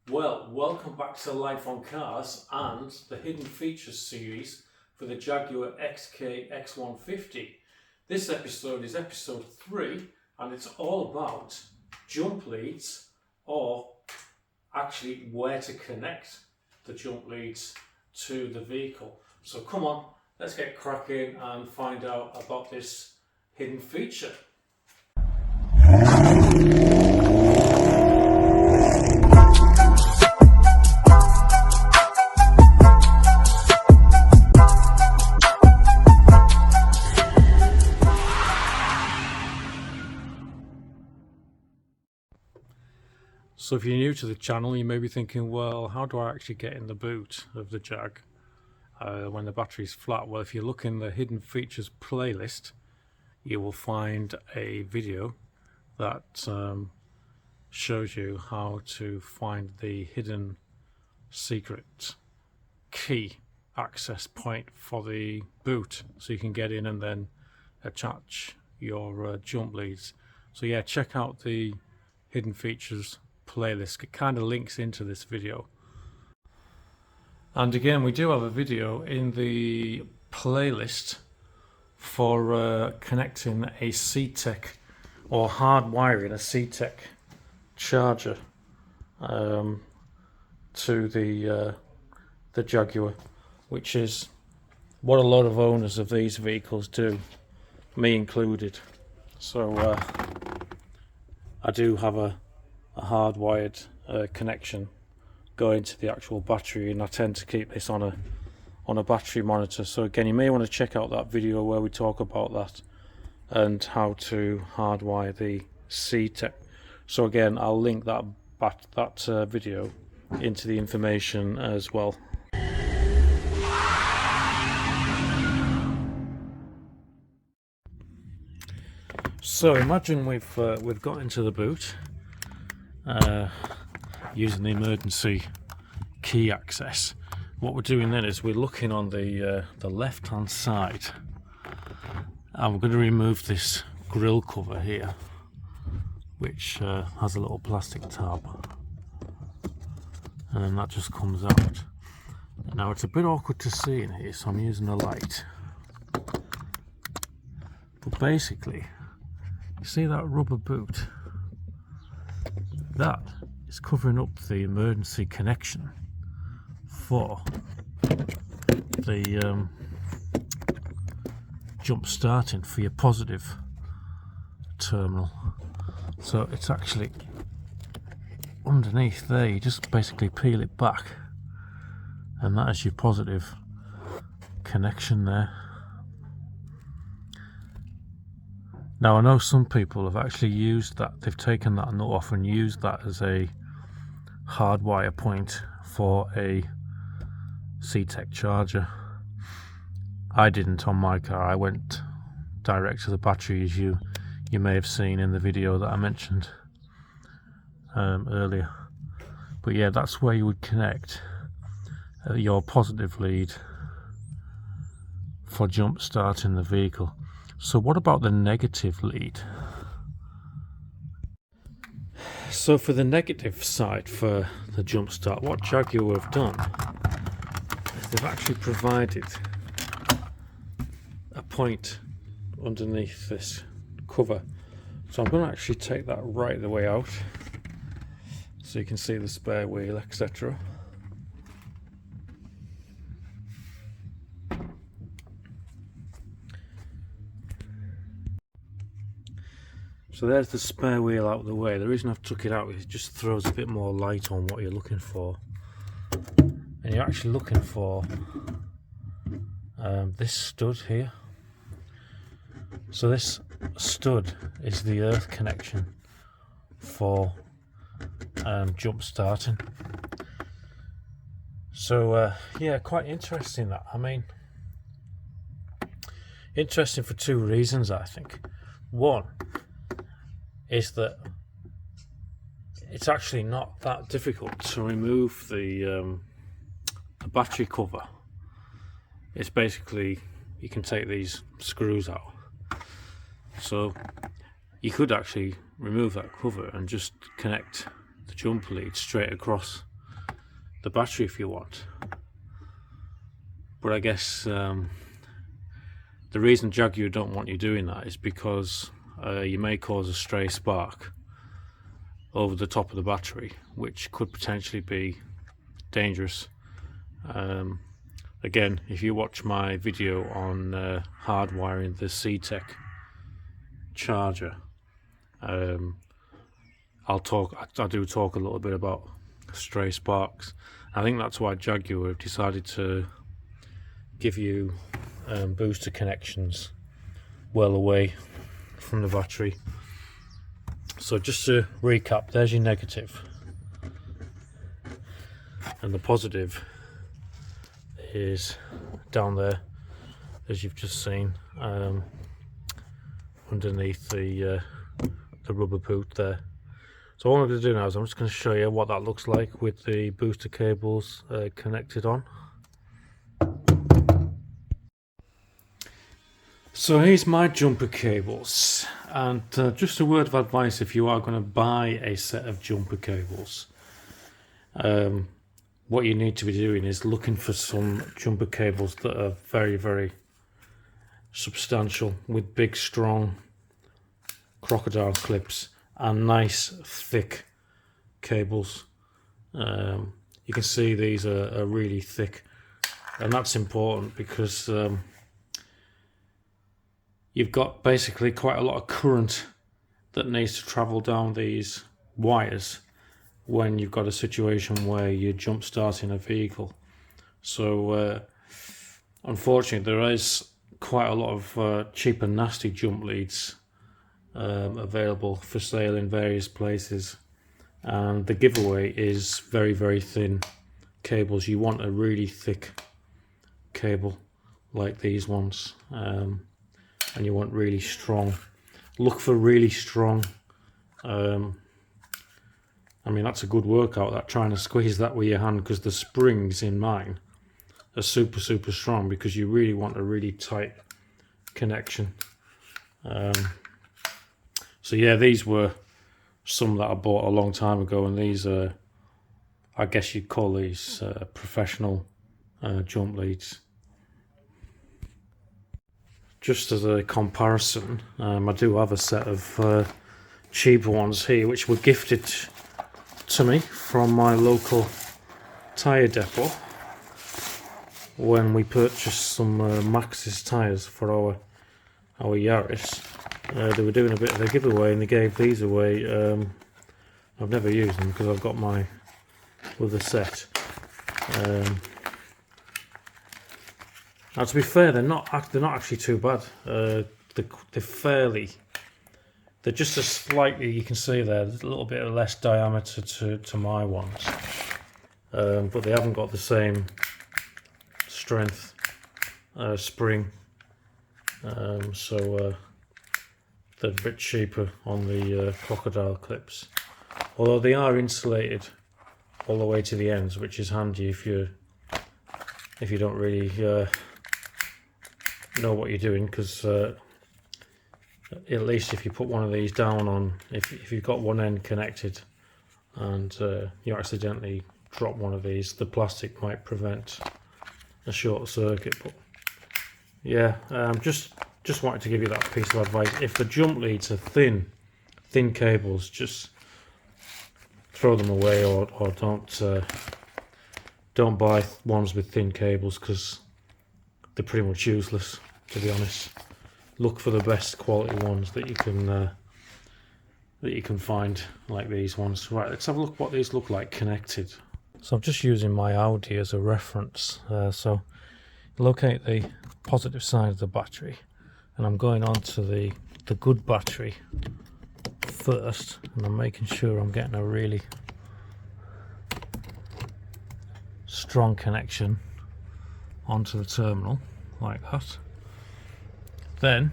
Well, welcome back to Life on Cars and the Hidden Features series for the Jaguar XK X150. This episode is episode 3 and it's all about jump leads, or actually where to connect the jump leads to the vehicle. So come on, let's get cracking and find out about this hidden feature. So if you're new to the channel, you may be thinking, well, how do I actually get in the boot of the Jag when the battery's flat? Well, if you look in the Hidden Features playlist, you will find a video that shows you how to find the hidden secret key access point for the boot, so you can get in and then attach your jump leads. So yeah, check out the Hidden Features playlist. It kind of links into this video. And again, we do have a video in the playlist for connecting a CTEC or hardwiring a CTEC charger to the Jaguar, which is what a lot of owners of these vehicles do, me included. So I do have a hardwired connection going to the actual battery, and I tend to keep this on a battery monitor. So again, you may want to check out that video where we talk about that and how to hardwire the CTEC. So again, I'll link that video into the information as well. So imagine we've got into the boot using the emergency key access. What we're doing then is we're looking on the left hand side, and we're going to remove this grill cover here, which has a little plastic tab, and then that just comes out. Now it's a bit awkward to see in here, so I'm using a light, but basically you see that rubber boot? That is covering up the emergency connection for the jump starting for your positive terminal. So it's actually underneath there. You just basically peel it back, and that is your positive connection there. Now I know some people have actually used that, they've taken that nut off and used that as a hardwire point for a CTEC charger. I didn't on my car. I went direct to the battery, as you may have seen in the video that I mentioned earlier. But yeah, that's where you would connect your positive lead for jump starting the vehicle. So what about the negative lead? So for the negative side for the jump start, what Jaguar have done is they've actually provided a point underneath this cover. So I'm going to actually take that right the way out so you can see the spare wheel, etc. So there's the spare wheel out of the way. The reason I've took it out is it just throws a bit more light on what you're looking for. And you're actually looking for this stud here. So this stud is the earth connection for jump starting. So yeah, quite interesting that. I mean, interesting for two reasons, I think. One is that it's actually not that difficult to remove the battery cover. It's basically, you can take these screws out, so you could actually remove that cover and just connect the jumper lead straight across the battery if you want. But I guess the reason Jaguar don't want you doing that is because you may cause a stray spark over the top of the battery, which could potentially be dangerous. Again, if you watch my video on hardwiring the CTEC charger, I do talk a little bit about stray sparks. I think that's why Jaguar have decided to give you booster connections well away from the battery. So just to recap, there's your negative, and the positive is down there, as you've just seen, underneath the rubber boot there. So what I'm going to do now is I'm just going to show you what that looks like with the booster cables connected on. So here's my jumper cables, and just a word of advice if you are going to buy a set of jumper cables. What you need to be doing is looking for some jumper cables that are very, very substantial, with big, strong crocodile clips and nice, thick cables. You can see these are really thick, and that's important because you've got basically quite a lot of current that needs to travel down these wires when you've got a situation where you're jump starting a vehicle. So unfortunately there is quite a lot of cheap and nasty jump leads available for sale in various places, and the giveaway is very, very thin cables. You want a really thick cable like these ones, and you want really strong. Look for really strong. I mean, that's a good workout, that, trying to squeeze that with your hand, because the springs in mine are super, super strong, because you really want a really tight connection. So yeah, these were some that I bought a long time ago, and these are, I guess you'd call these professional jump leads. Just as a comparison, I do have a set of cheaper ones here, which were gifted to me from my local tyre depot when we purchased some Maxxis tyres for our Yaris. They were doing a bit of a giveaway and they gave these away. I've never used them because I've got my other set. Now, to be fair, they're not actually too bad. They're just a slightly, you can see there's a little bit of less diameter to my ones, but they haven't got the same strength spring, so they're a bit cheaper on the crocodile clips, although they are insulated all the way to the ends, which is handy if you don't really know what you're doing, because at least if you put one of these down on, if you've got one end connected and you accidentally drop one of these, the plastic might prevent a short circuit. But yeah, just wanted to give you that piece of advice. If the jump leads are thin cables, just throw them away, or don't buy ones with thin cables, because they're pretty much useless, to be honest. Look for the best quality ones that you can find, like these ones. Right, let's have a look what these look like connected. So I'm just using my Audi as a reference. So locate the positive side of the battery, and I'm going on to the good battery first, and I'm making sure I'm getting a really strong connection onto the terminal like that. Then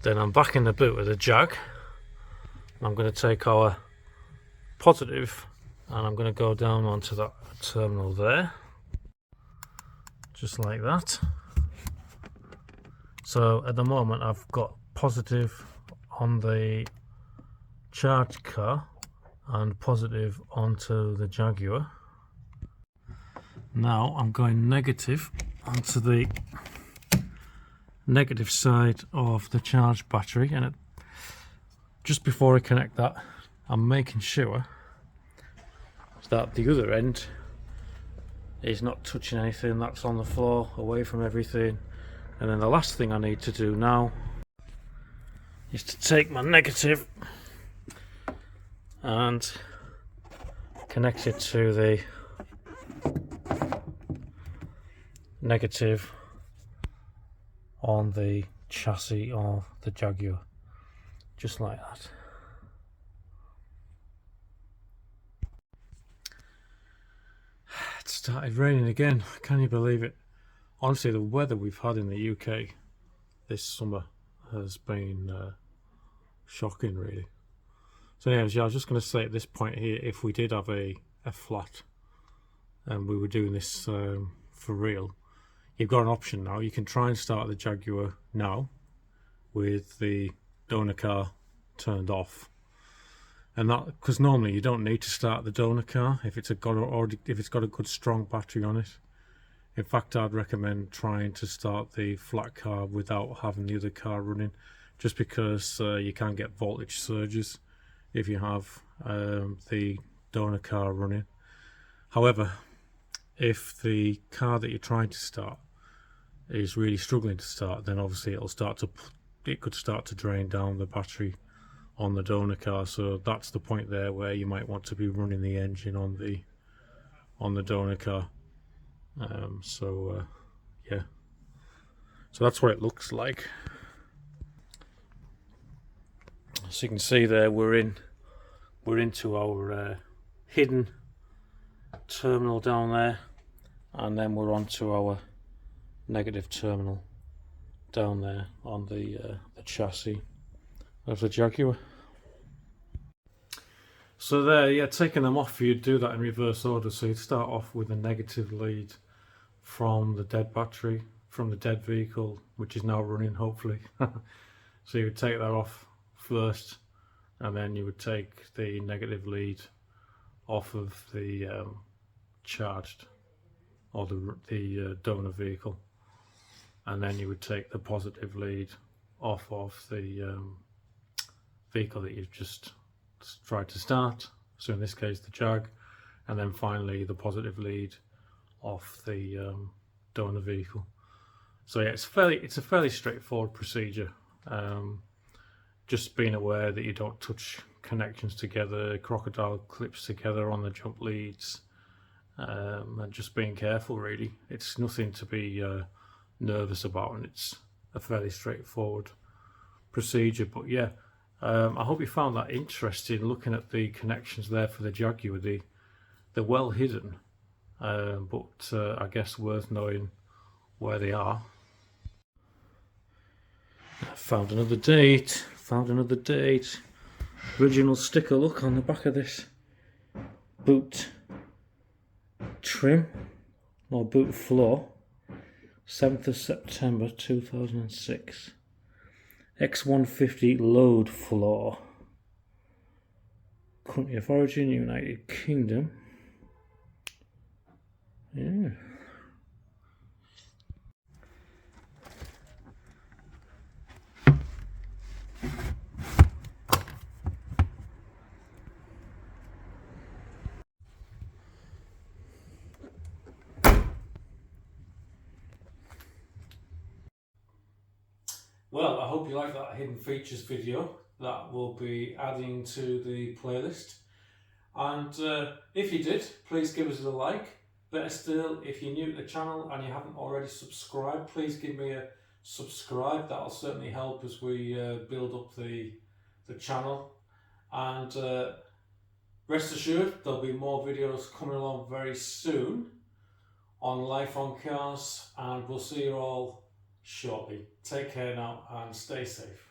I'm back in the boot of the Jag. I'm going to take our positive and I'm going to go down onto that terminal there, just like that. So at the moment I've got positive on the charge car and positive onto the Jaguar. Now I'm going negative onto the negative side of the charged battery, and just before I connect that, I'm making sure that the other end is not touching anything that's on the floor, away from everything. And then the last thing I need to do now is to take my negative and connect it to the negative on the chassis of the Jaguar, just like that. It started raining again, can you believe it? Honestly, the weather we've had in the UK this summer has been shocking, really. So anyways, yeah, I was just going to say at this point here, if we did have a flat and we were doing this for real, you've got an option now. You can try and start the Jaguar now with the donor car turned off, and that, because normally you don't need to start the donor car if it's got a good strong battery on it. In fact, I'd recommend trying to start the flat car without having the other car running, just because you can get voltage surges if you have the donor car running. However, if the car that you're trying to start is really struggling to start, then obviously it could start to drain down the battery on the donor car. So that's the point there where you might want to be running the engine on the donor car. Yeah, so that's what it looks like. So you can see there, we're into our hidden terminal down there, and then we're onto our negative terminal down there on the chassis of the Jaguar. So there, yeah, taking them off, you'd do that in reverse order. So you'd start off with a negative lead from the dead battery, from the dead vehicle, which is now running, hopefully. So you would take that off first, and then you would take the negative lead off of the charged, or the donor vehicle, and then you would take the positive lead off of the vehicle that you've just tried to start, so in this case the Jag, and then finally the positive lead off the donor vehicle. So yeah, it's a fairly straightforward procedure. Just being aware that you don't touch connections together, crocodile clips together on the jump leads, and just being careful, really. It's nothing to be nervous about, and it's a fairly straightforward procedure. But yeah, I hope you found that interesting, looking at the connections there for the Jaguar. They're well hidden, but I guess worth knowing where they are. Found another date. Original sticker look on the back of this boot trim, or boot floor. 7th of September 2006. X150 load floor. Country of origin, United Kingdom. Yeah. Well, I hope you like that hidden features video that we'll be adding to the playlist. And if you did, please give us a like. Better still, if you're new to the channel and you haven't already subscribed, please give me a subscribe. That'll certainly help as we build up the channel. And rest assured, there'll be more videos coming along very soon on Life on Cars, and we'll see you all shortly. Take care now and stay safe.